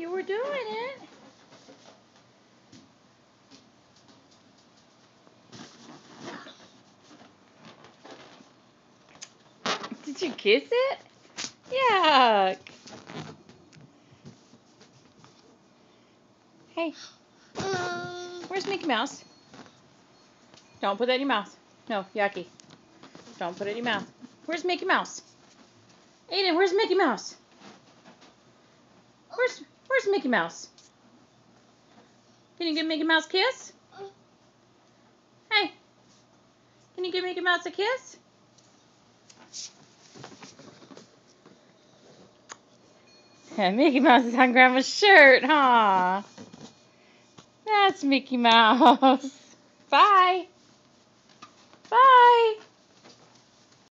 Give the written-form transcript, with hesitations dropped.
You were doing it. Did you kiss it? Yuck. Hey. Where's Mickey Mouse? Don't put that in your mouth. No, yucky. Don't put it in your mouth. Where's Mickey Mouse? Aiden, where's Mickey Mouse? Where's Mickey Mouse? Can you give Mickey Mouse a kiss? Hey. Can you give Mickey Mouse a kiss? Mickey Mouse is on Grandma's shirt, huh? That's Mickey Mouse. Bye.